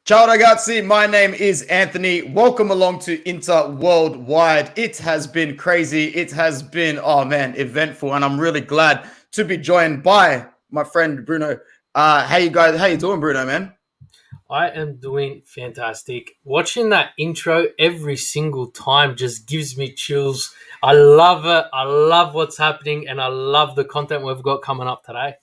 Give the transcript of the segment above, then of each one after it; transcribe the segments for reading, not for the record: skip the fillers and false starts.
Ciao ragazzi, my name is Anthony. Welcome along to Inter Worldwide. It has been crazy. It has been, eventful. And I'm really glad to be joined by my friend Bruno. How you doing, Bruno, man? I am doing fantastic. Watching that intro every single time just gives me chills. I love it. I love what's happening, and I love the content we've got coming up today.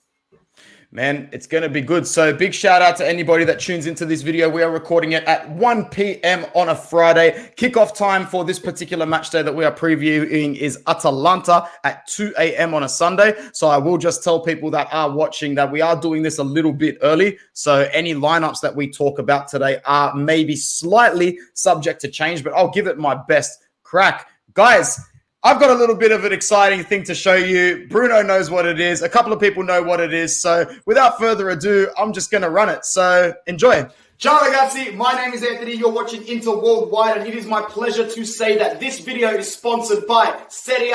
Man, it's going to be good. So big shout out to anybody that tunes into this video. We are recording it at 1 p.m. on a Friday. Kickoff time for this particular match day that we are previewing is Atalanta at 2 a.m. on a Sunday. So I will just tell people that are watching that we are doing this a little bit early. So any lineups that we talk about today are maybe slightly subject to change, but I'll give it my best crack. Guys, I've got a little bit of an exciting thing to show you. Bruno knows what it is. A couple of people know what it is. So without further ado, I'm just going to run it. So enjoy. Ciao ragazzi, my name is Anthony. You're watching Inter Worldwide, and it is my pleasure to say that this video is sponsored by Serie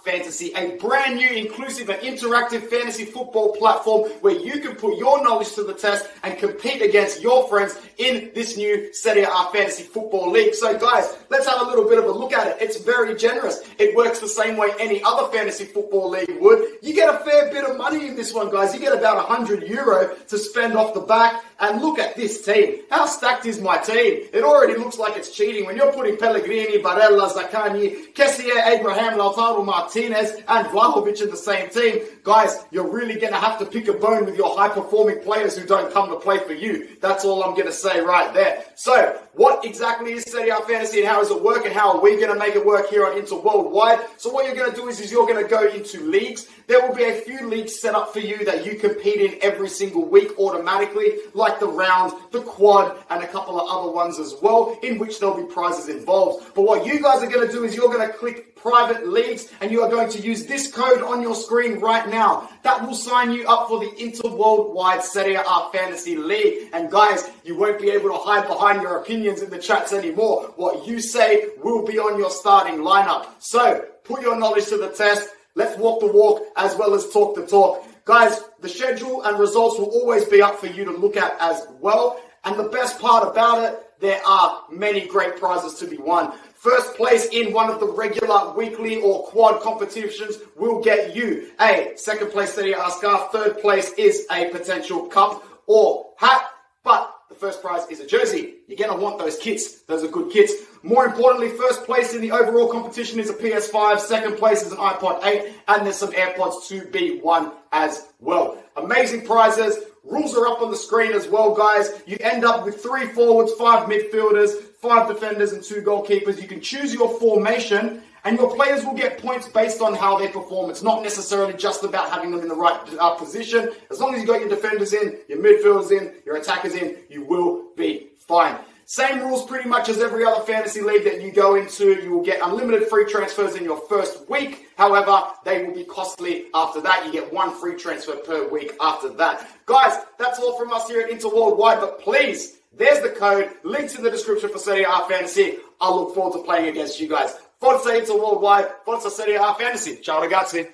Fantasy, a brand new, inclusive and interactive fantasy football platform where you can put your knowledge to the test and compete against your friends in this new Serie Fantasy Football League. So guys, let's have a little bit of a look at it. It's very generous. It works the same way any other fantasy football league would. You get a fair bit of money in this one, guys. You get about €100 to spend off the back. And look at this team. How stacked is my team? It already looks like it's cheating when you're putting Pellegrini, Barella, Zaccagni, Setia, Abraham, Lautaro Martinez, and Vlahovic in the same team. Guys, you're really going to have to pick a bone with your high-performing players who don't come to play for you. That's all I'm going to say right there. So, what exactly is Serie A Fantasy and how does it work and how are we going to make it work here on Inter Worldwide? So what you're going to do is you're going to go into leagues. There will be a few leagues set up for you that you compete in every single week automatically, like the round, the quad, and a couple of other ones as well, in which there'll be prizes involved. But what you guys are going to do is you're going to click private leagues, and you are going to use this code on your screen right now. That will sign you up for the Inter Worldwide Serie A Fantasy League. And guys, you won't be able to hide behind your opinions in the chats anymore. What you say will be on your starting lineup. So, put your knowledge to the test. Let's walk the walk as well as talk the talk. Guys, the schedule and results will always be up for you to look at as well. And the best part about it, there are many great prizes to be won. First place in one of the regular weekly or quad competitions will get you a second place Serie A scarf. Third place is a potential cup or hat. But the first prize is a jersey. You're going to want those kits. Those are good kits. More importantly, first place in the overall competition is a PS5. Second place is an iPod 8. And there's some AirPods to be won as well. Amazing prizes. Rules are up on the screen as well, guys. You end up with 3 forwards, 5 midfielders, 5 defenders, and 2 goalkeepers. You can choose your formation, and your players will get points based on how they perform. It's not necessarily just about having them in the right position. As long as you got your defenders in, your midfielders in, your attackers in, you will be fine. Same rules pretty much as every other fantasy league that you go into. You will get unlimited free transfers in your first week. However, they will be costly after that. You get 1 free transfer per week after that. Guys, that's all from us here at Inter Worldwide. But please, there's the code. Links in the description for Serie A Fantasy. I look forward to playing against you guys. Forza Inter Worldwide. Forza Serie A Fantasy. Ciao ragazzi.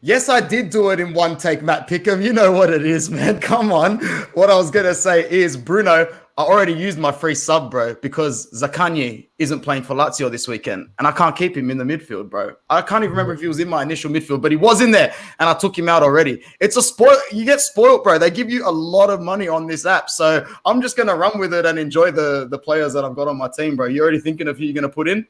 Yes, I did do it in one take, Matt Pickham. You know what it is, man. Come on. What I was going to say is, Bruno, I already used my free sub, bro, because Zaccagni isn't playing for Lazio this weekend, and I can't keep him in the midfield, bro. I can't even remember if he was in my initial midfield, but he was in there, and I took him out already. It's a spoil. You get spoiled, bro. They give you a lot of money on this app, so I'm just going to run with it and enjoy the players that I've got on my team, bro. You already thinking of who you're going to put in?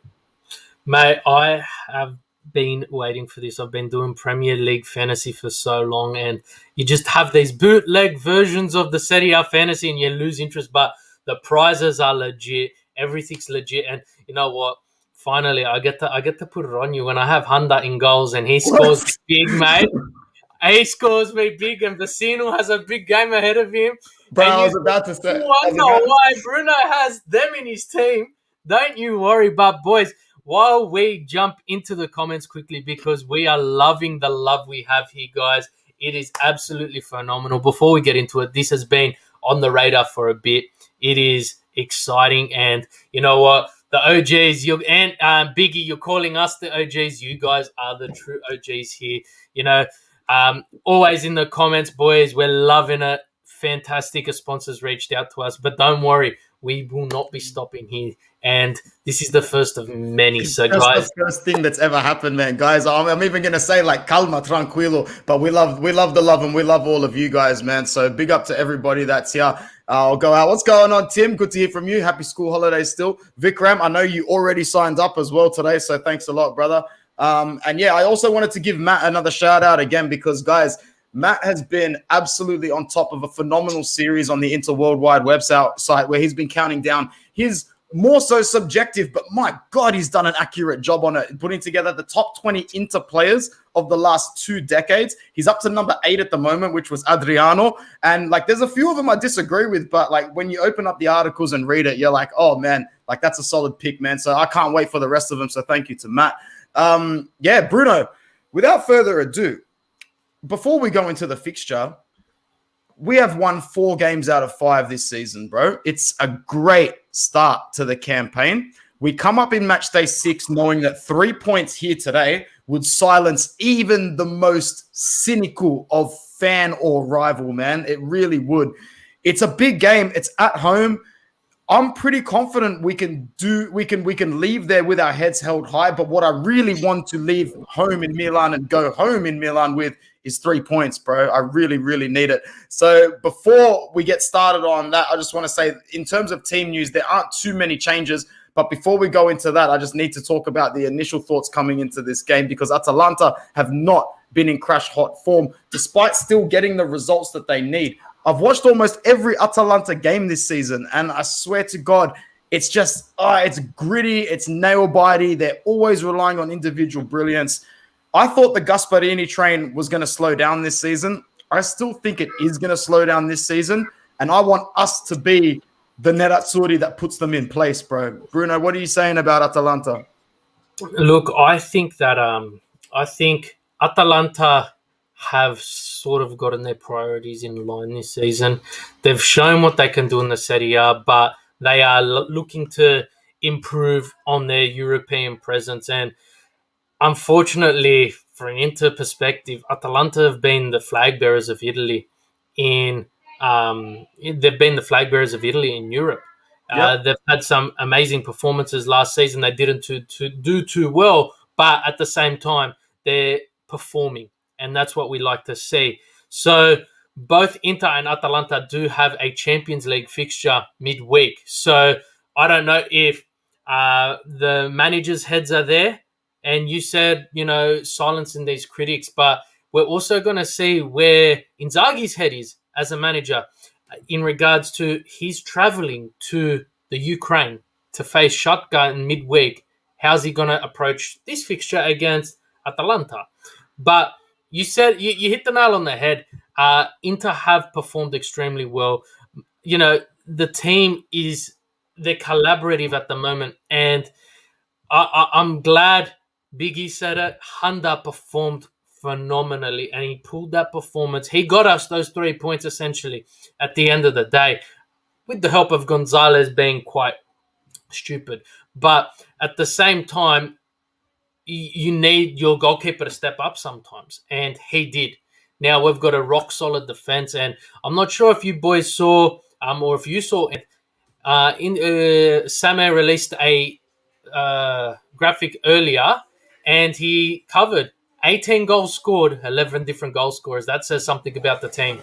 Mate, I have been waiting for this. I've been doing Premier League fantasy for so long, and you just have these bootleg versions of the Serie A fantasy and you lose interest, but the prizes are legit. Everything's legit. And you know what? Finally, I get to put it on you when I have Honda in goals and he scores big, mate. He scores me big, and Vecino has a big game ahead of him. Bro, I was about to say. Wonder why Bruno has them in his team. Don't you worry. But boys, while we jump into the comments quickly, because we are loving the love we have here, guys. It is absolutely phenomenal. Before we get into it, this has been on the radar for a bit. It is exciting, and you know what? The OGs, Biggie, you're calling us the OGs. You guys are the true OGs here. You know, always in the comments, boys. We're loving it. fantastic sponsors reached out to us. But don't worry, we will not be stopping here. And this is the first of many. So, That's guys, the first thing that's ever happened, man. Guys, I'm even gonna say like calma, tranquilo, but we love the love and we love all of you guys, man. So big up to everybody that's here. I'll go out. What's going on, Tim? Good to hear from you. Happy school holidays still. Vikram, I know you already signed up as well today, so thanks a lot, brother. And yeah, I also wanted to give Matt another shout out again because, guys, Matt has been absolutely on top of a phenomenal series on the Inter Worldwide website where he's been counting down his more so subjective, but my God, he's done an accurate job on it, putting together the top 20 Inter players of the last 2 decades. He's up to number 8 at the moment, which was Adriano. And like, there's a few of them I disagree with, but like when you open up the articles and read it, you're like, oh man, like that's a solid pick, man. So I can't wait for the rest of them. So thank you to Matt. Yeah, Bruno, without further ado, before we go into the fixture, we have won 4 games out of 5 this season, bro. It's a great start to the campaign. We come up in match day 6 knowing that 3 points here today would silence even the most cynical of fan or rival, man. It really would. It's a big game. It's at home. I'm pretty confident we can leave there with our heads held high. But what I really want to leave home in Milan and go home in Milan with is 3 points, bro. I really, really need it. So before we get started on that, I just want to say in terms of team news, there aren't too many changes. But before we go into that, I just need to talk about the initial thoughts coming into this game because Atalanta have not been in crash hot form despite still getting the results that they need. I've watched almost every Atalanta game this season, and I swear to God, it's just, it's gritty, it's nail-bitey. They're always relying on individual brilliance. I thought the Gasperini train was going to slow down this season. I still think it is going to slow down this season, and I want us to be the Nerazzurri that puts them in place, bro. Bruno, what are you saying about Atalanta? look, I think that Atalanta have sort of gotten their priorities in line this season. They've shown what they can do in the Serie, but they are looking to improve on their European presence. And unfortunately, for an Inter perspective, Atalanta have been the flag bearers of Italy in they've been the flag bearers of Italy in Europe. Yep. They've had some amazing performances last season. They didn't do too well, but at the same time, they're performing, and that's what we like to see. So both Inter and Atalanta do have a Champions League fixture midweek. So I don't know if the managers' heads are there. And you said, silencing these critics, but we're also going to see where Inzaghi's head is as a manager in regards to he's traveling to the Ukraine to face Shakhtar in midweek. How's he going to approach this fixture against Atalanta? But you said you hit the nail on the head. Inter have performed extremely well. The team they're collaborative at the moment, and I'm glad Biggie said it. Honda performed phenomenally, and he pulled that performance. He got us those 3 points essentially at the end of the day, with the help of Gonzalez being quite stupid. But at the same time, you need your goalkeeper to step up sometimes, and he did. Now we've got a rock solid defense, and I'm not sure if you boys saw, or if you saw it. Samir released a graphic earlier, and he covered 18 goals scored, 11 different goal scorers. That says something about the team.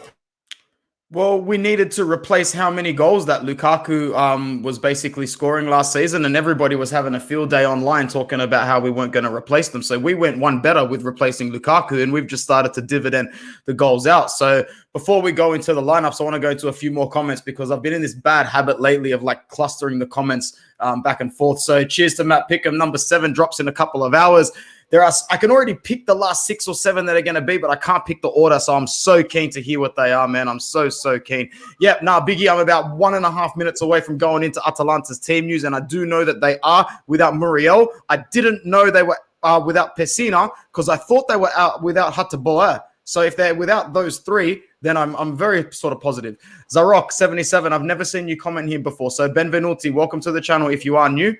Well, we needed to replace how many goals that Lukaku was basically scoring last season, and everybody was having a field day online talking about how we weren't going to replace them. So we went one better with replacing Lukaku, and we've just started to dividend the goals out. So before we go into the lineups, I want to go into a few more comments because I've been in this bad habit lately of like clustering the comments back and forth. So cheers to Matt Pickham. Number 7 drops in a couple of hours. I can already pick the last 6 or 7 that are going to be, but I can't pick the order. So I'm so keen to hear what they are, man. I'm so keen. Yep. Biggie, I'm about 1.5 minutes away from going into Atalanta's team news. And I do know that they are without Muriel. I didn't know they were without Pessina because I thought they were out without Hateboer. So if they're without those 3, then I'm very sort of positive. Zarok77, I've never seen you comment here before. So benvenuti, welcome to the channel. If you are new,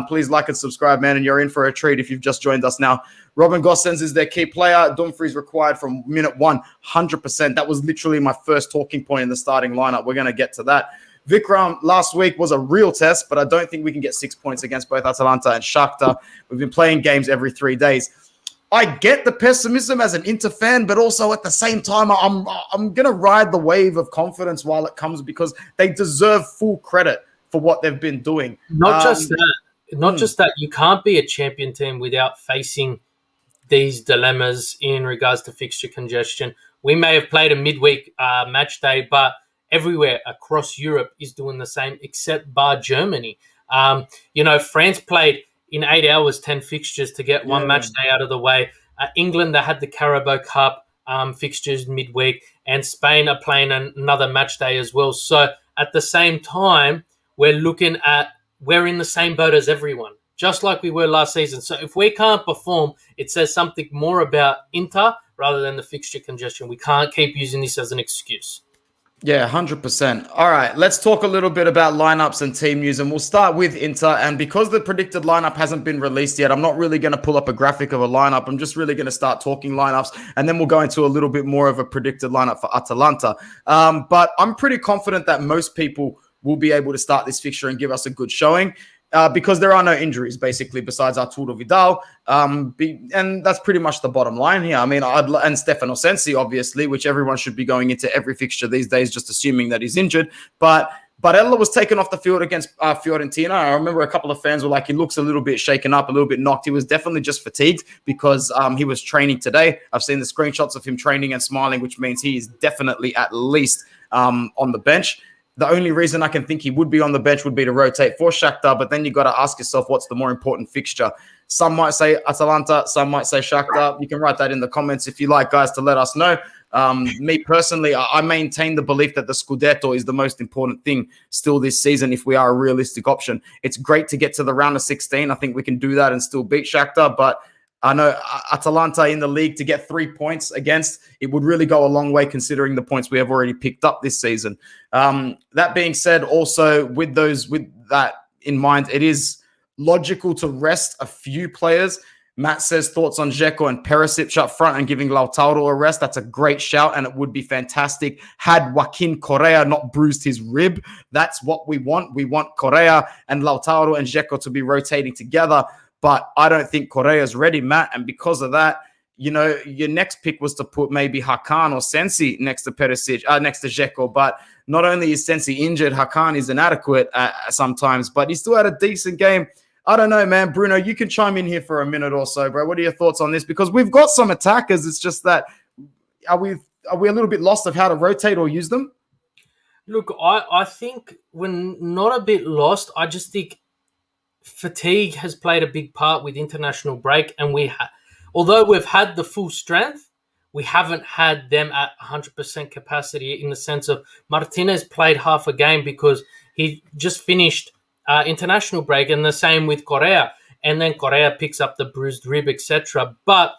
please like and subscribe, man, and you're in for a treat if you've just joined us now. Robin Gosens is their key player. Dumfries required from minute 100%. That was literally my first talking point in the starting lineup. We're going to get to that. Vikram last week was a real test, but I don't think we can get 6 points against both Atalanta and Shakhtar. We've been playing games every 3 days. I get the pessimism as an Inter fan, but also at the same time, I'm going to ride the wave of confidence while it comes, because they deserve full credit for what they've been doing. Not just that, you can't be a champion team without facing these dilemmas in regards to fixture congestion. We may have played a midweek match day, but everywhere across Europe is doing the same, except bar Germany. France played in 8 hours 10 fixtures to get one match day out of the way. England, they had the Carabao Cup fixtures midweek, and Spain are playing another match day as well. So at the same time, we're in the same boat as everyone, just like we were last season. So if we can't perform, it says something more about Inter rather than the fixture congestion. We can't keep using this as an excuse. Yeah, 100%. All right, let's talk a little bit about lineups and team news, and we'll start with Inter. And because the predicted lineup hasn't been released yet, I'm not really going to pull up a graphic of a lineup. I'm just really going to start talking lineups, and then we'll go into a little bit more of a predicted lineup for Atalanta. But I'm pretty confident that most people will be able to start this fixture and give us a good showing. Because there are no injuries, basically, besides Arturo Vidal. And that's pretty much the bottom line here. I mean, and Stefano Sensi, obviously, which everyone should be going into every fixture these days, just assuming that he's injured. But Barella was taken off the field against Fiorentina. I remember a couple of fans were like, he looks a little bit shaken up, a little bit knocked. He was definitely just fatigued because he was training today. I've seen the screenshots of him training and smiling, which means he is definitely at least on the bench. The only reason I can think he would be on the bench would be to rotate for Shakhtar, but then you got to ask yourself, what's the more important fixture? Some might say Atalanta, some might say Shakhtar. You can write that in the comments if you like, guys, to let us know. Me personally, I maintain the belief that the Scudetto is the most important thing still this season if we are a realistic option. It's great to get to the round of 16. I think we can do that and still beat Shakhtar, but I know Atalanta in the league, to get 3 points against, it would really go a long way considering the points we have already picked up this season. That being said, also with that in mind, it is logical to rest a few players. Matt says thoughts on Dzeko and Perisic up front and giving Lautaro a rest. That's a great shout, and it would be fantastic had Joaquin Correa not bruised his rib. That's what we want. We want Correa and Lautaro and Dzeko to be rotating together. But I don't think Correa's ready, Matt. And because of that, your next pick was to put maybe Hakan or Sensi next to Perisic, next to Dzeko. But not only is Sensi injured, Hakan is inadequate sometimes, but he still had a decent game. I don't know, man. Bruno, you can chime in here for a minute or so, bro. What are your thoughts on this? Because we've got some attackers. It's just that are we a little bit lost of how to rotate or use them? Look, I think we're not a bit lost. I just think fatigue has played a big part with international break, and although we've had the full strength, we haven't had them at 100% capacity, in the sense of Martinez played half a game because he just finished international break, and the same with Correa, and then Correa picks up the bruised rib, etc. But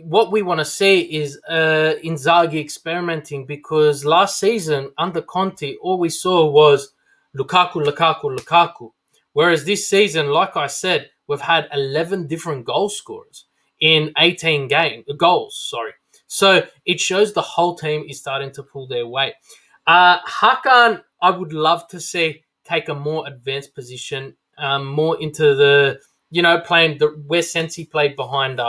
what we want to see is Inzaghi experimenting, because last season under Conte, all we saw was Lukaku. Whereas this season, like I said, we've had 11 different goal scorers in 18 goals. So it shows the whole team is starting to pull their weight. Hakan, I would love to see take a more advanced position, more into the, playing where Sensi played behind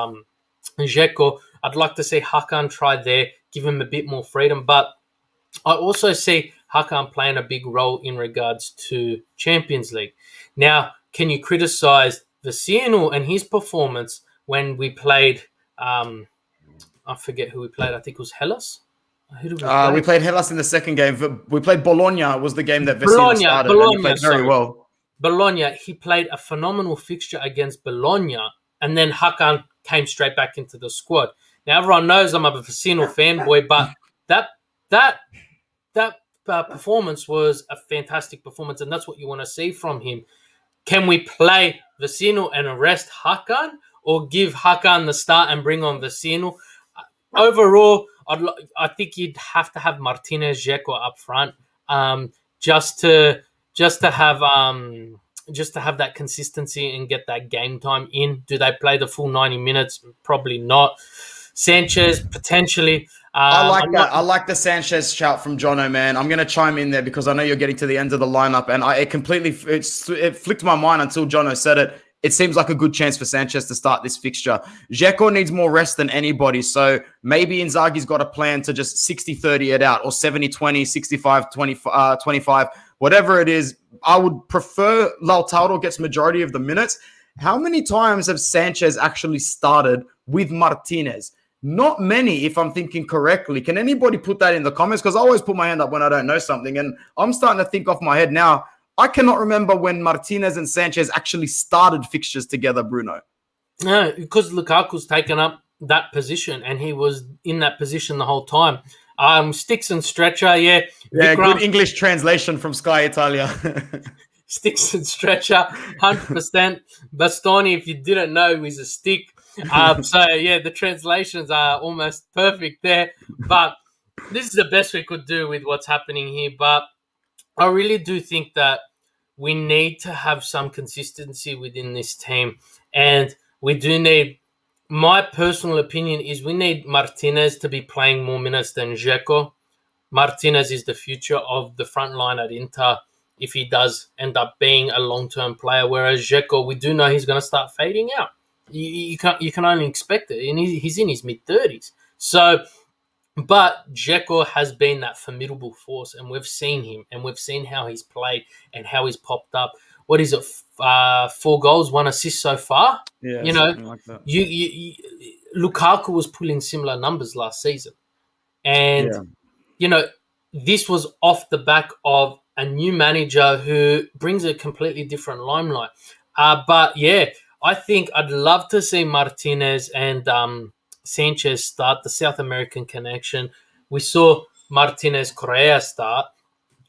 Dzeko. I'd like to see Hakan try there, give him a bit more freedom. But I also see Hakan playing a big role in regards to Champions League. Now, can you criticize Vecino and his performance when we played, I forget who we played, I think it was Hellas? Who did we play? We played Hellas in the second game. We played Bologna, was the game that Vecino started, and he played very well. Bologna, he played a phenomenal fixture against Bologna, and then Hakan came straight back into the squad. Now, everyone knows I'm a Vecino fanboy, but that performance was a fantastic performance, and that's what you want to see from him. Can we play Vecino and arrest Hakan, or give Hakan the start and bring on Vecino? overall, I think you'd have to have Martinez, Dzeko up front, um, just to just to have just to have that consistency and get that game time in. Do they play the full 90 minutes? Probably not. Sanchez potentially. I like I'm that. not. I like the Sanchez shout from Jono, man. I'm going to chime in there because I know you're getting to the end of the lineup, and it flicked my mind until Jono said it. It seems like a good chance for Sanchez to start this fixture. Dzeko needs more rest than anybody, so maybe Inzaghi's got a plan to just 60-30 it out, or 70-20, 65-20, 25, whatever it is. I would prefer Lautaro gets majority of the minutes. How many times have Sanchez actually started with Martinez? Not many, if I'm thinking correctly. Can anybody put that in the comments? Because I always put my hand up when I don't know something. And I'm starting to think off my head now. I cannot remember when Martinez and Sanchez actually started fixtures together, Bruno. No, because Lukaku's taken up that position, and he was in that position the whole time. Sticks and stretcher, yeah. Yeah, good English translation from Sky Italia. Sticks and stretcher, 100%. Bastoni, if you didn't know, is a stick. So, yeah, the translations are almost perfect there. But this is the best we could do with what's happening here. But I really do think that we need to have some consistency within this team. And we do need, my personal opinion is we need Martinez to be playing more minutes than Dzeko. Martinez is the future of the front line at Inter if he does end up being a long-term player, whereas Dzeko, we do know he's going to start fading out. You can only expect it, and he's in his mid-30s. So, but Dzeko has been that formidable force, and we've seen him, and we've seen how he's played and how he's popped up. What is it? 4 goals, 1 assist so far. Yeah, you know, like that. Lukaku was pulling similar numbers last season, and this was off the back of a new manager who brings a completely different limelight. But yeah, I think I'd love to see Martinez and Sanchez start the South American connection. We saw Martinez Correa start,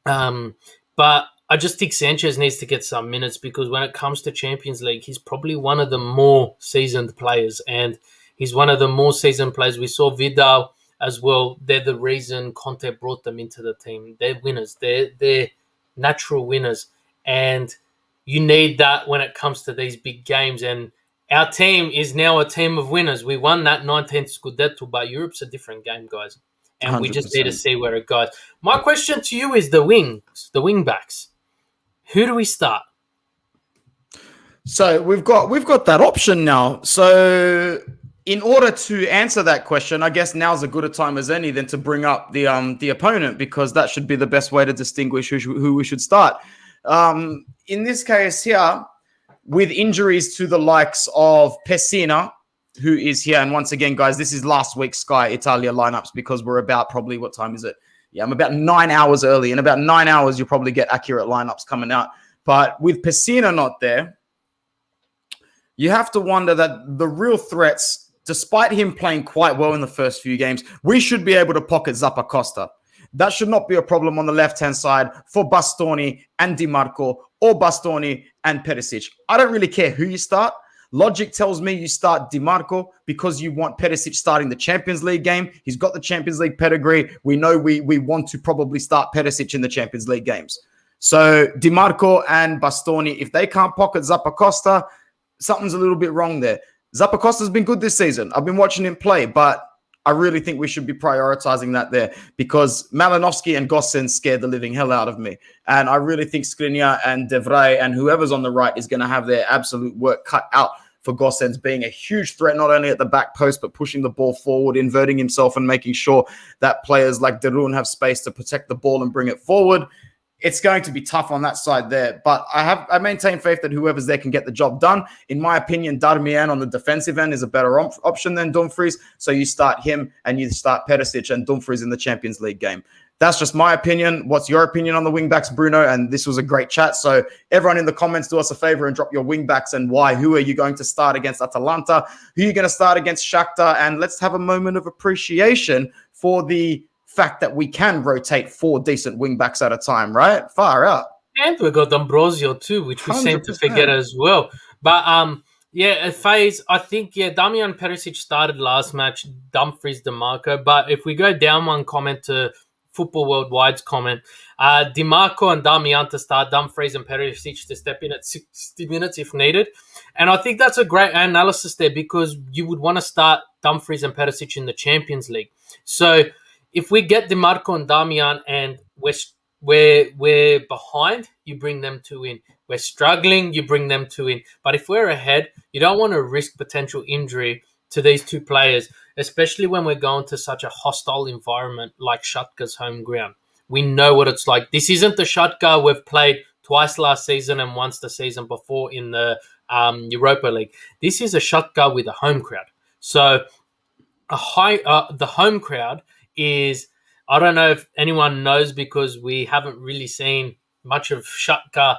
but I just think Sanchez needs to get some minutes because when it comes to Champions League, he's probably one of the more seasoned players, and he's one of the more seasoned players. We saw Vidal as well. They're the reason Conte brought them into the team. They're winners. They're natural winners, and you need that when it comes to these big games. And our team is now a team of winners. We won that 19th Scudetto, but Europe's a different game, guys. And 100%. We just need to see where it goes. My question to you is the wing backs. Who do we start? So we've got that option now. So in order to answer that question, I guess now's as good a time as any then to bring up the opponent, because that should be the best way to distinguish who we should start. In this case here, with injuries to the likes of Pessina, who is here, and once again, guys, this is last week's Sky Italia lineups because we're about probably, what time is it? Yeah, I'm about 9 hours early. In about 9 hours, you'll probably get accurate lineups coming out. But with Pessina not there, you have to wonder that the real threats, despite him playing quite well in the first few games, we should be able to pocket Zappacosta. That should not be a problem on the left-hand side for Bastoni and Di Marco, or Bastoni and Perisic. I don't really care who you start. Logic tells me you start Di Marco because you want Perisic starting the Champions League game. He's got the Champions League pedigree. We know we want to probably start Perisic in the Champions League games. So Di Marco and Bastoni, if they can't pocket Zappacosta, something's a little bit wrong there. Zappacosta's been good this season. I've been watching him play, but I really think we should be prioritizing that there because Malinovsky and Gosens scared the living hell out of me. And I really think Skriniar and De Vrij and whoever's on the right is going to have their absolute work cut out for Gosens being a huge threat, not only at the back post, but pushing the ball forward, inverting himself and making sure that players like Derun have space to protect the ball and bring it forward. It's going to be tough on that side there, but I maintain faith that whoever's there can get the job done. In my opinion, Darmian on the defensive end is a better option than Dumfries. So you start him and you start Perisic and Dumfries in the Champions League game. That's just my opinion. What's your opinion on the wingbacks, Bruno? And this was a great chat. So everyone in the comments, do us a favor and drop your wingbacks and why. Who are you going to start against Atalanta? Who are you going to start against Shakhtar? And let's have a moment of appreciation for the fact that we can rotate 4 decent wing backs at a time, right? Far out. And we got Ambrosio too, which we 100%. Seem to forget as well. But Yeah, a phase. I think, Damian Perisic started last match, Dumfries, DeMarco. But if we go down one comment to Football Worldwide's comment, DeMarco and Damian to start, Dumfries and Perisic to step in at 60 minutes if needed. And I think that's a great analysis there, because you would want to start Dumfries and Perisic in the Champions League. So if we get DeMarco and Damian and we're behind, you bring them two in. We're struggling, you bring them two in. But if we're ahead, you don't want to risk potential injury to these two players, especially when we're going to such a hostile environment like Schalke's home ground. We know what it's like. This isn't the Schalke we've played twice last season and once the season before in the Europa League. This is a Schalke with a home crowd. So the home crowd is, I don't know if anyone knows, because we haven't really seen much of Schalke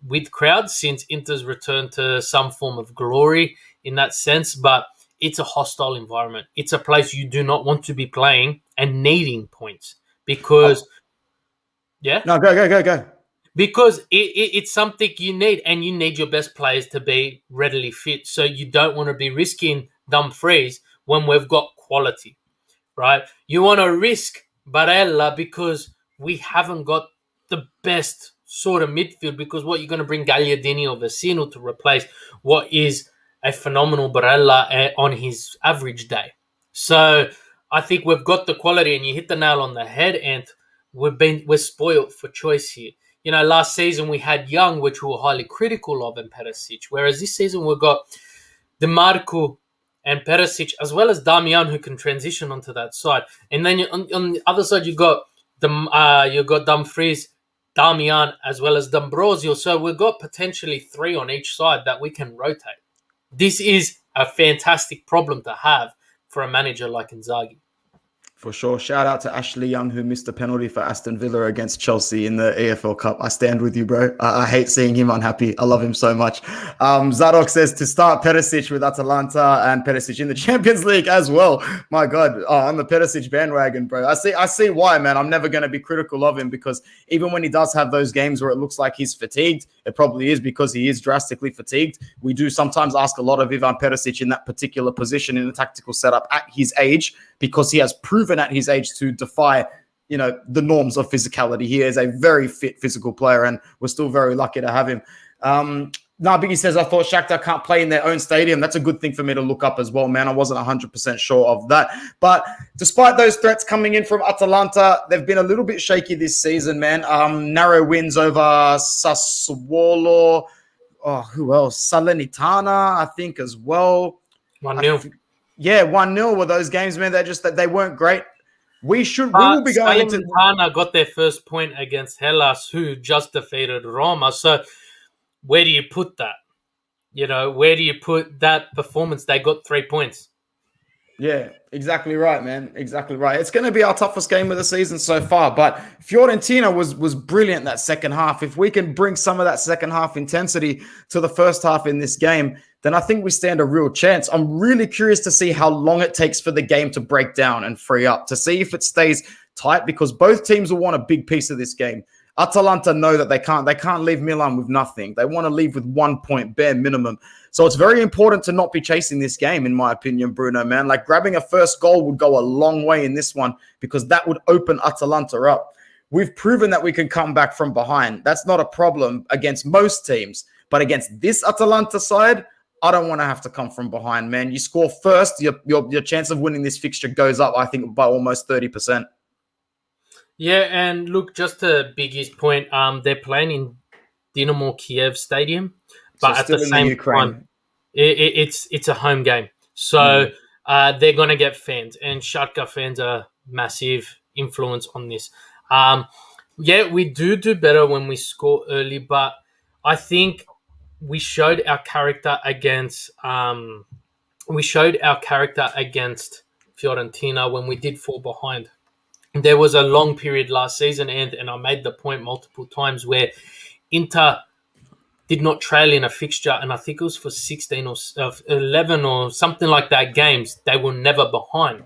with crowds since Inter's return to some form of glory in that sense, but it's a hostile environment. It's a place you do not want to be playing and needing points, because, Oh, yeah, no, go. because it's something you need, and you need your best players to be readily fit. So you don't want to be risking Dumfries when we've got quality, right? You want to risk Barella because we haven't got the best sort of midfield, because what you're going to bring Gagliardini or Vecino to replace what is a phenomenal Barella on his average day. So I think we've got the quality, and you hit the nail on the head, and we're spoiled for choice here. You know, last season we had Young, which we were highly critical of, and Perisic, whereas this season we've got DeMarco and Perisic, as well as Damian, who can transition onto that side. And then on the other side, you got Dumfries, Damian, as well as D'Ambrosio. So we've got potentially three on each side that we can rotate. This is a fantastic problem to have for a manager like Inzaghi. For sure. Shout out to Ashley Young, who missed a penalty for Aston Villa against Chelsea in the EFL Cup. I stand with you, bro. I hate seeing him unhappy. I love him so much. Zadok says to start Perisic with Atalanta and Perisic in the Champions League as well. My God, on the Perisic bandwagon, bro. I see why, man. I'm never going to be critical of him, because even when he does have those games where it looks like he's fatigued, it probably is because he is drastically fatigued. We do sometimes ask a lot of Ivan Perisic in that particular position in the tactical setup at his age, because he has proven at his age to defy, the norms of physicality. He is a very fit physical player, and we're still very lucky to have him. Biggie says, I thought Shakhtar can't play in their own stadium. That's a good thing for me to look up as well, man. I wasn't 100% sure of that. But despite those threats coming in from Atalanta, they've been a little bit shaky this season, man. Narrow wins over Sassuolo. Oh, who else? Salernitana, I think, as well. 1-0. Yeah, 1-0 were those games, man. They weren't great. We will be going into. Salernitana got their first point against Hellas, who just defeated Roma. So where do you put that? Where do you put that performance? They got 3 points. Yeah, exactly right, man. Exactly right. It's going to be our toughest game of the season so far, but Fiorentina was brilliant that second half. If we can bring some of that second half intensity to the first half in this game, then I think we stand a real chance. I'm really curious to see how long it takes for the game to break down and free up, to see if it stays tight, because both teams will want a big piece of this game. Atalanta know that they can't leave Milan with nothing. They want to leave with 1 point bare minimum. So it's very important to not be chasing this game, in my opinion, Bruno, man. Like, grabbing a first goal would go a long way in this one, because that would open Atalanta up. We've proven that we can come back from behind. That's not a problem against most teams. But against this Atalanta side, I don't want to have to come from behind, man. You score first, your chance of winning this fixture goes up, I think, by almost 30%. Yeah, and look, just to Biggie's point, they're playing in Dynamo Kiev Stadium, but So at the still in the same Ukraine. time, it's a home game, so they're gonna get fans, and Schalke fans are massive influence on this. Yeah, we do better when we score early, but I think we showed our character against Fiorentina when we did fall behind. There was a long period last season, and I made the point multiple times, where Inter did not trail in a fixture, and I think it was for 16 or 11 or something like that games. They were never behind.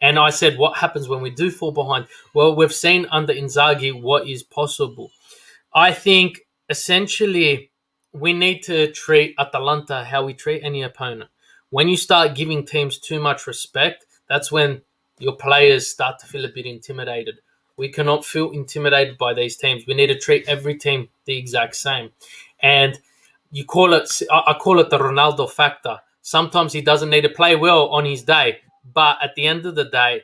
And I said, what happens when we do fall behind? Well, we've seen under Inzaghi what is possible. I think essentially we need to treat Atalanta how we treat any opponent. When you start giving teams too much respect, that's when your players start to feel a bit intimidated. We cannot feel intimidated by these teams. We need to treat every team the exact same. And you call it, I call it the Ronaldo factor. Sometimes he doesn't need to play well on his day, but at the end of the day,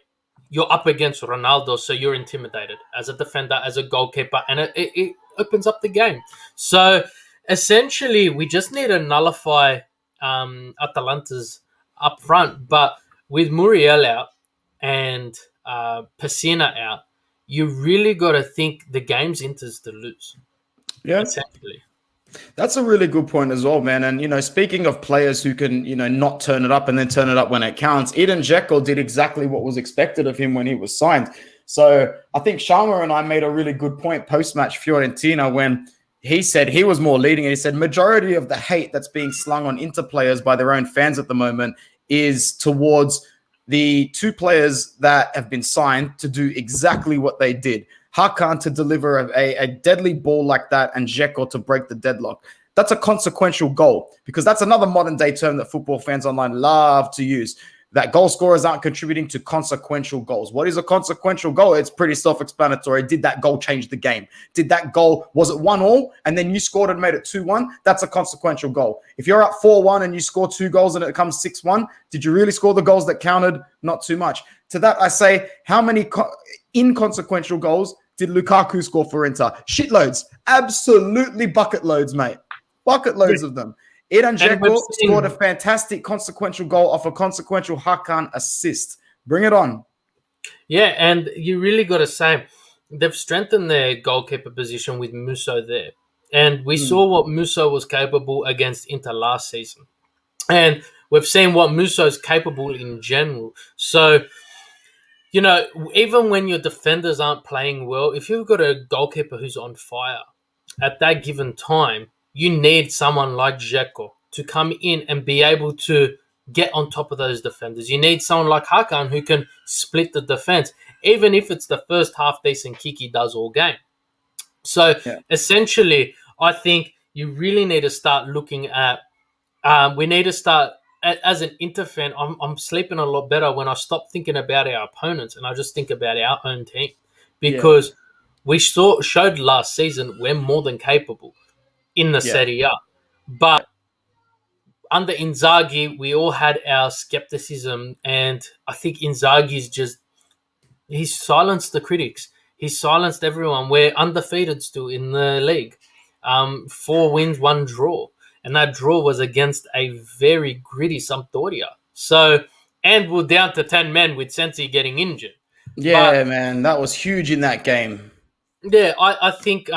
you're up against Ronaldo, so you're intimidated as a defender, as a goalkeeper, and it opens up the game. So essentially, we just need to nullify Atalanta's up front. But with Muriel out and Pessina out, you really got to think the game's Inter's to lose, Yeah. essentially. That's a really good point as well, man. And, speaking of players who can, not turn it up and then turn it up when it counts, Eden Dzeko did exactly what was expected of him when he was signed. So I think Sharma and I made a really good point post-match Fiorentina when he said he was more leading. And he said majority of the hate that's being slung on Inter players by their own fans at the moment is towards the two players that have been signed to do exactly what they did. Hakan to deliver a deadly ball like that and Dzeko to break the deadlock. That's a consequential goal because that's another modern day term that football fans online love to use. That goal scorers aren't contributing to consequential goals. What is a consequential goal? It's pretty self-explanatory. Did that goal change the game? Did that goal, was it 1-1 and then you scored and made it 2-1? That's a consequential goal. If you're up 4-1 and you score 2 goals and it comes 6-1, did you really score the goals that counted? Not too much. To that, I say, how many inconsequential goals did Lukaku score for Inter? Shitloads. Absolutely bucket loads, mate. Bucket loads of them. Eden Dzeko scored a fantastic consequential goal off a consequential Hakan assist. Bring it on. Yeah, and you really got to say, they've strengthened their goalkeeper position with Musso there. And we saw what Musso was capable against Inter last season. And we've seen what Musso is capable in general. So, even when your defenders aren't playing well, if you've got a goalkeeper who's on fire at that given time, you need someone like Dzeko to come in and be able to get on top of those defenders. You need someone like Hakan who can split the defense, even if it's the first half decent kick he does all game. So essentially, I think you really need to start looking at. We need to start as an Inter fan. I'm sleeping a lot better when I stop thinking about our opponents and I just think about our own team because we showed last season we're more than capable in the Serie A. But under Inzaghi, we all had our skepticism, and I think Inzaghi's he's silenced the critics. He's silenced everyone. We're undefeated still in the league. 4 wins, 1 draw. And that draw was against a very gritty Sampdoria. So, and we're down to 10 men with Sensi getting injured. Yeah, man, that was huge in that game. Yeah, I think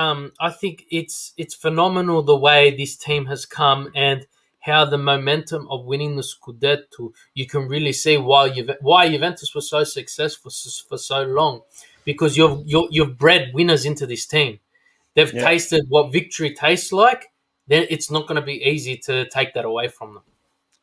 it's phenomenal the way this team has come and how the momentum of winning the Scudetto, you can really see why Juventus was so successful for so long, because you've bred winners into this team. They've tasted what victory tastes like. Then it's not going to be easy to take that away from them.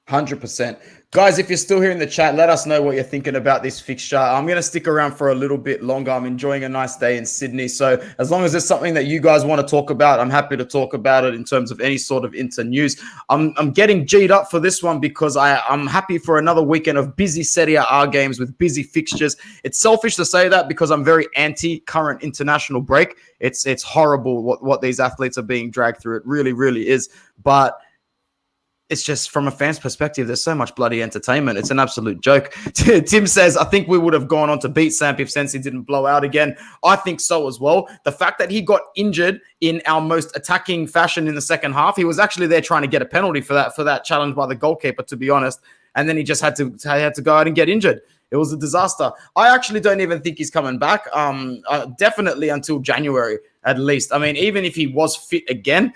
100%. Guys, if you're still here in the chat, let us know what you're thinking about this fixture. I'm going to stick around for a little bit longer. I'm enjoying a nice day in Sydney. So as long as there's something that you guys want to talk about, I'm happy to talk about it in terms of any sort of Inter news. I'm getting G'd up for this one because I'm happy for another weekend of busy Serie A games with busy fixtures. It's selfish to say that because I'm very anti-current international break. It's horrible what these athletes are being dragged through. It really, really is. But it's just from a fan's perspective, there's so much bloody entertainment. It's an absolute joke. Tim says, I think we would have gone on to beat Samp if Sensi didn't blow out again. I think so as well. The fact that he got injured in our most attacking fashion in the second half, he was actually there trying to get a penalty for that challenge by the goalkeeper, to be honest. And then he just had to go out and get injured. It was a disaster. I actually don't even think he's coming back. Definitely until January, at least. I mean, even if he was fit again,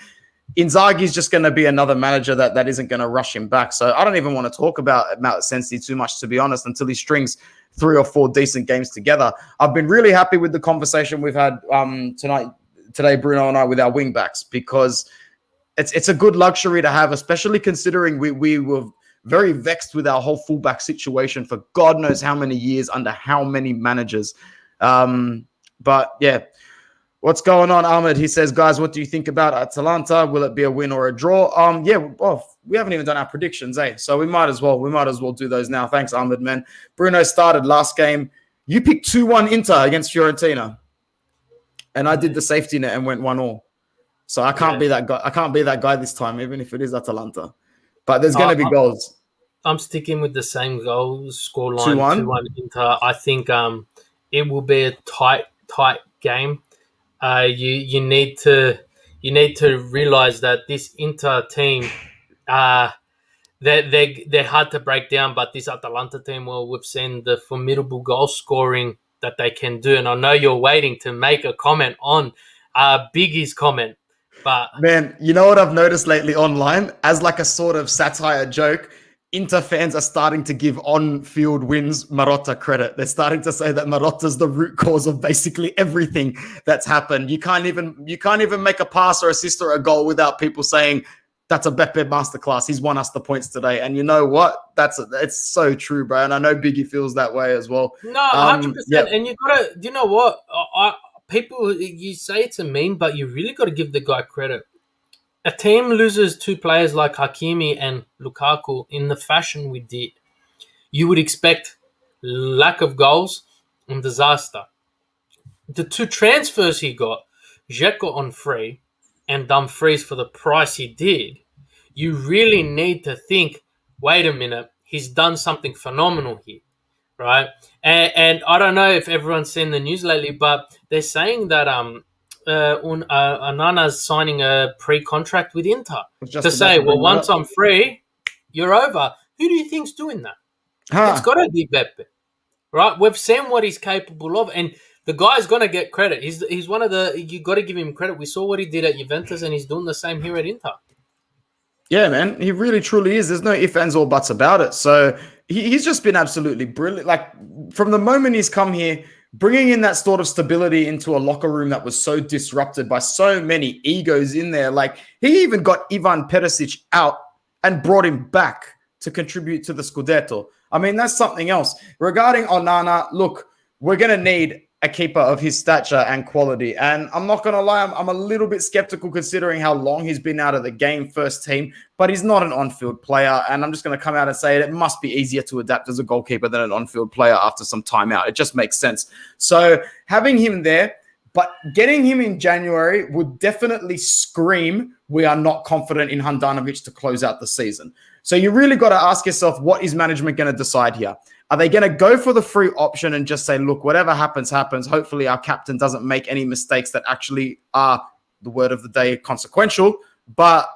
Inzaghi's just going to be another manager that isn't going to rush him back. So I don't even want to talk about Mount Sensi too much, to be honest, until he strings 3 or 4 decent games together. I've been really happy with the conversation we've had today, Bruno and I, with our wing backs, because it's a good luxury to have, especially considering we were very vexed with our whole fullback situation for God knows how many years under how many managers. But yeah. What's going on, Ahmed? He says, guys, what do you think about Atalanta? Will it be a win or a draw? We haven't even done our predictions, So we might as well do those now. Thanks, Ahmed, man. Bruno started last game. You picked 2-1 Inter against Fiorentina. And I did the safety net and went 1-1. So I can't be that guy. I can't be that guy this time, even if it is Atalanta. But there's going to be goals. I'm sticking with the same goal scoreline, 2-1 Inter. I think it will be a tight game. You need to realize that this Inter team, they're hard to break down, but this Atalanta team, well, we've seen the formidable goal scoring that they can do. And I know you're waiting to make a comment on Biggie's comment, but man, you know what I've noticed lately online, as like a sort of satire joke. Inter fans are starting to give on-field wins Marotta credit. They're starting to say that Marotta's the root cause of basically everything that's happened. You can't even make a pass or assist or a goal without people saying that's a Beppe masterclass. He's won us the points today. And you know what? It's so true, bro. And I know Biggie feels that way as well. No, 100%. Yeah. And you gotta, you know what? People, you say it's a meme, but you really got to give the guy credit. A team loses two players like Hakimi and Lukaku in the fashion we did. You would expect lack of goals and disaster. The two transfers he got, Dzeko on free and Dumfries for the price he did, you really need to think, wait a minute, he's done something phenomenal here, right? And I don't know if everyone's seen the news lately, but they're saying that Onana's signing a pre-contract with Inter to say, well, once I'm free, you're over. Who do you think's doing that? It's got to be Beppe, right? We've seen what he's capable of, and the guy's going to get credit. He's one of the, you got to give him credit. We saw what he did at Juventus, and he's doing the same here at Inter. Yeah, man, he really truly is. There's no ifs, ands, or buts about it. So he's just been absolutely brilliant. Like from the moment he's come here, bringing in that sort of stability into a locker room that was so disrupted by so many egos in there. Like he even got Ivan Perisic out and brought him back to contribute to the Scudetto. I mean, that's something else. Regarding Onana, look, we're going to need a keeper of his stature and quality. And I'm not going to lie, I'm a little bit skeptical considering how long he's been out of the game first team, but he's not an on-field player. And I'm just going to come out and say it must be easier to adapt as a goalkeeper than an on-field player after some time out. It just makes sense. So having him there, but getting him in January would definitely scream we are not confident in Handanovic to close out the season. So you really got to ask yourself, what is management going to decide here? Are they going to go for the free option and just say, look, whatever happens, happens. Hopefully our captain doesn't make any mistakes that actually are, the word of the day, consequential. But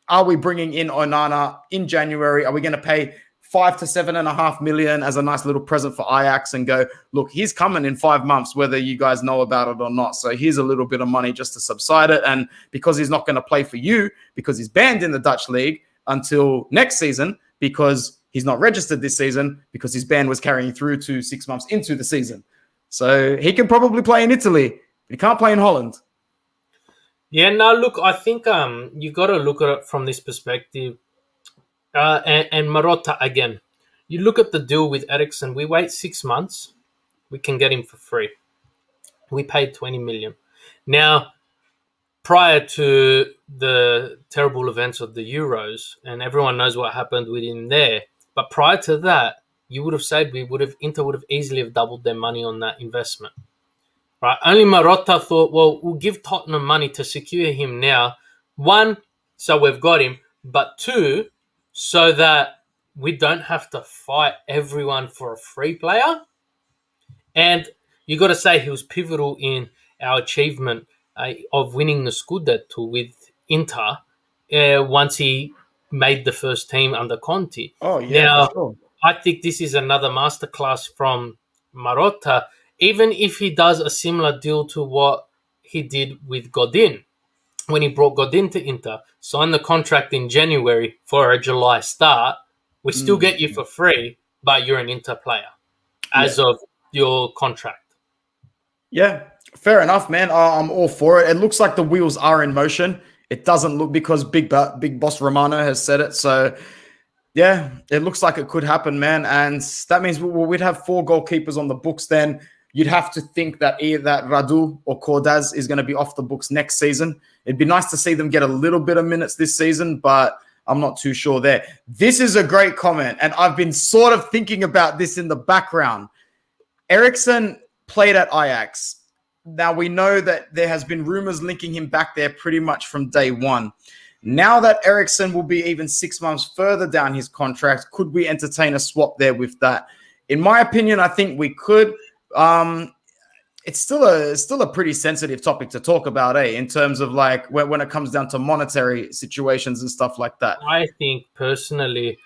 are we bringing in Onana in January? Are we going to pay 5 to 7.5 million as a nice little present for Ajax and go, look, he's coming in 5 months, whether you guys know about it or not. So here's a little bit of money just to subside it. And because he's not going to play for you, because he's banned in the Dutch league until next season, because he's not registered this season, because his ban was carrying through to 6 months into the season. So he can probably play in Italy, but he can't play in Holland. Yeah, no, look, I think you got to look at it from this perspective. And Marotta, again, you look at the deal with Eriksen, we wait 6 months, we can get him for free. We paid 20 million. Now, prior to the terrible events of the Euros, and everyone knows what happened with him there, but prior to that, you would have said Inter would have easily have doubled their money on that investment. Right? Only Marotta thought, well, we'll give Tottenham money to secure him now. One, so we've got him, but two, so that we don't have to fight everyone for a free player. And you got to say he was pivotal in our achievement of winning the Scudetto with Inter once he made the first team under Conte. Oh, yeah, now, for sure. I think this is another masterclass from Marotta, even if he does a similar deal to what he did with Godin. When he brought Godin to Inter, signed the contract in January for a July start, we still get you for free, but you're an Inter player as of your contract. Yeah, fair enough, man. I'm all for it. It looks like the wheels are in motion. It doesn't look, because Big Boss Romano has said it. So, yeah, it looks like it could happen, man. And that means we'd have 4 goalkeepers on the books then. you'd have to think that either that Radu or Cordaz is going to be off the books next season. It'd be nice to see them get a little bit of minutes this season, but I'm not too sure there. This is a great comment, and I've been sort of thinking about this in the background. Eriksen played at Ajax. Now, we know that there has been rumors linking him back there pretty much from day one. Now that Eriksen will be even 6 months further down his contract, could we entertain a swap there with that? In my opinion, I think we could. It's still a pretty sensitive topic to talk about, in terms of like when it comes down to monetary situations and stuff like that. I think personally,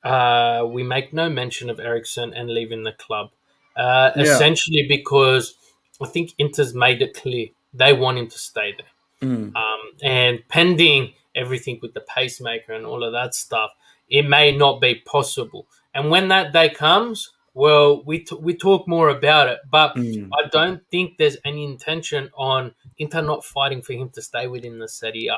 we make no mention of Eriksen and leaving the club, essentially because I think Inter's made it clear they want him to stay there. And pending everything with the pacemaker and all of that stuff, it may not be possible. And when that day comes, well, we talk more about it. But I don't think there's any intention on Inter not fighting for him to stay within the Serie.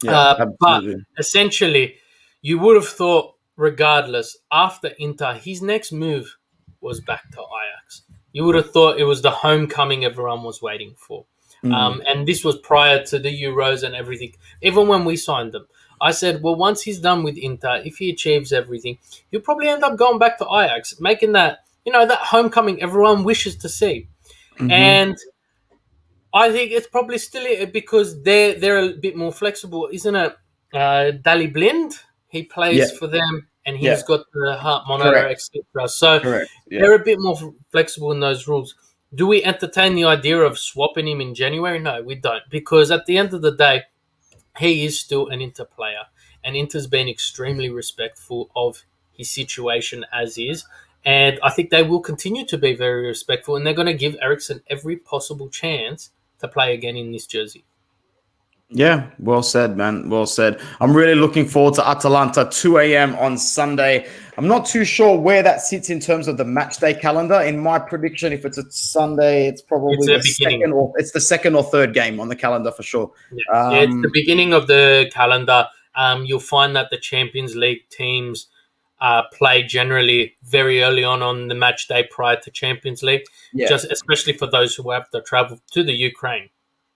But essentially, you would have thought, regardless, after Inter, his next move was back to Ajax. You would have thought it was the homecoming everyone was waiting for. And this was prior to the Euros and everything. Even when we signed him, I said, well, once he's done with Inter, if he achieves everything, he'll probably end up going back to Ajax, making that, that homecoming everyone wishes to see. And I think it's probably still because they're a bit more flexible, isn't it? Dali Blind, he plays for them, and he's got the heart monitor, etc. So they're a bit more flexible in those rules. Do we entertain the idea of swapping him in January? No, we don't, because at the end of the day, he is still an Inter player, and Inter's been extremely respectful of his situation as is, and I think they will continue to be very respectful, and they're going to give Eriksen every possible chance to play again in this jersey. Yeah, well said, man. Well said. I'm really looking forward to Atalanta, 2 a.m. on Sunday. I'm not too sure where that sits in terms of the match day calendar. In my prediction, if it's a Sunday, it's probably the second or third game on the calendar for sure. It's the beginning of the calendar. You'll find that the Champions League teams play generally very early on the match day prior to Champions League, just especially for those who have to travel to the Ukraine.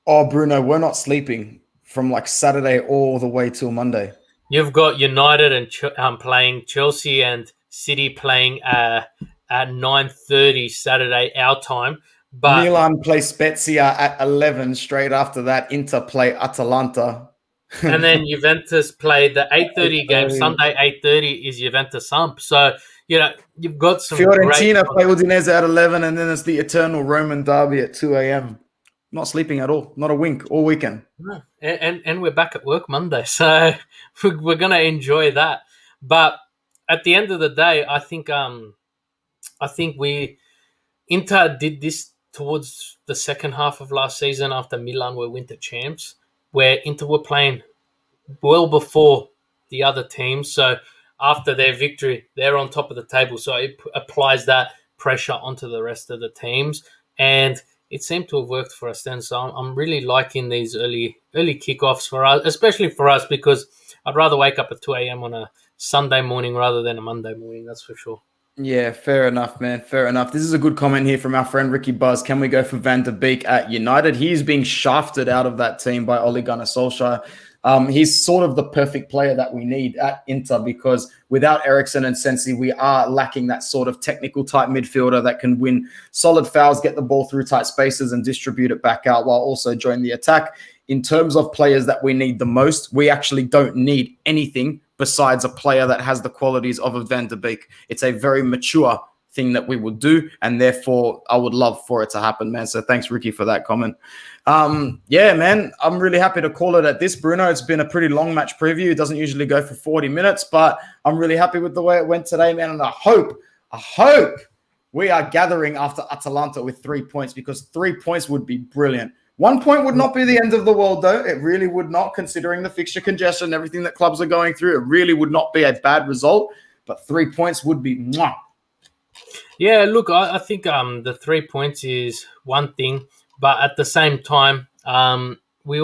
Oh, Bruno, we're not sleeping from like Saturday all the way till Monday. You've got United and playing Chelsea and City playing at 9:30 Saturday our time. But Milan play Spezia at 11. Straight after that, Inter play Atalanta. And then Juventus play the 8:30 game. Sunday 8:30 is Juventus Samp. So, you've got some Fiorentina play Udinese at 11, and then it's the eternal Roman derby at 2 a.m. Not sleeping at all. Not a wink all weekend. No. And we're back at work Monday, so we're going to enjoy that. But at the end of the day, I think Inter did this towards the second half of last season after Milan were winter champs, where Inter were playing well before the other teams. So after their victory, they're on top of the table. So it applies that pressure onto the rest of the teams. And it seemed to have worked for us then. So I'm really liking these early kickoffs for us, especially for us, because I'd rather wake up at 2 a.m. on a Sunday morning rather than a Monday morning. That's for sure. Yeah, fair enough, man. Fair enough. This is a good comment here from our friend Ricky Buzz. Can we go for Van der Beek at United? He's being shafted out of that team by Ole Gunnar Solskjaer. He's sort of the perfect player that we need at Inter, because without Eriksen and Sensi, we are lacking that sort of technical type midfielder that can win solid fouls, get the ball through tight spaces and distribute it back out while also join the attack. In terms of players that we need the most, we actually don't need anything besides a player that has the qualities of a Van der Beek. It's a very mature thing that we would do, and therefore I would love for it to happen, man. So thanks, Ricky, for that comment. Yeah, man, I'm really happy to call it at this, Bruno. It's been a pretty long match preview. It doesn't usually go for 40 minutes, but I'm really happy with the way it went today, man. And I hope we are gathering after Atalanta with 3 points, because 3 points would be brilliant. 1 point would not be the end of the world, though. It really would not, considering the fixture congestion, everything that clubs are going through. It really would not be a bad result, but 3 points would be mwah. Yeah, look, I think the 3 points is one thing, but at the same time, we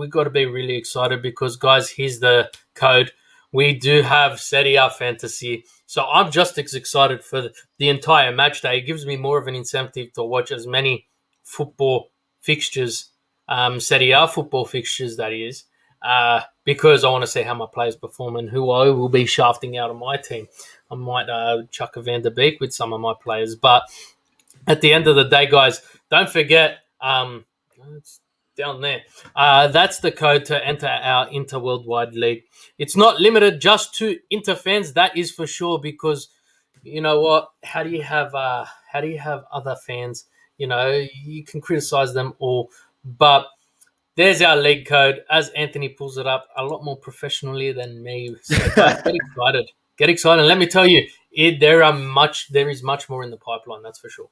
got to be really excited because, guys, here's the code. We do have Setia Fantasy. So I'm just as excited for the entire match day. It gives me more of an incentive to watch as many football fixtures, Serie A football fixtures, that is, because I want to see how my players perform and who I will be shafting out of my team. I might chuck a Van der Beek with some of my players. But at the end of the day, guys, don't forget, it's down there. That's the code to enter our Inter Worldwide League. It's not limited just to Inter fans, that is for sure, because you know what? How do you have other fans? You know, you can criticize them all, but there's our league code. As Anthony pulls it up, a lot more professionally than me. So guys, get excited. Get excited. Let me tell you, there is much more in the pipeline. That's for sure.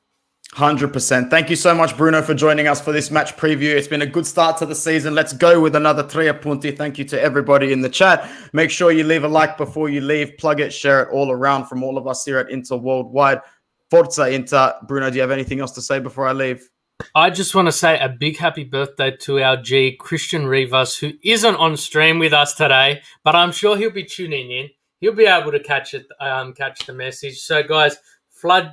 100%. Thank you so much, Bruno, for joining us for this match preview. It's been a good start to the season. Let's go with another 3 punti. Thank you to everybody in the chat. Make sure you leave a like before you leave. Plug it, share it all around from all of us here at Inter Worldwide. Forza Inter. Bruno, do you have anything else to say before I leave? I just want to say a big happy birthday to our G, Christian Rivas, who isn't on stream with us today, but I'm sure he'll be tuning in. He'll be able to catch the message. So, guys,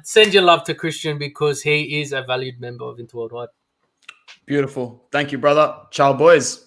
send your love to Christian because he is a valued member of Inter Worldwide. Beautiful. Thank you, brother. Ciao, boys.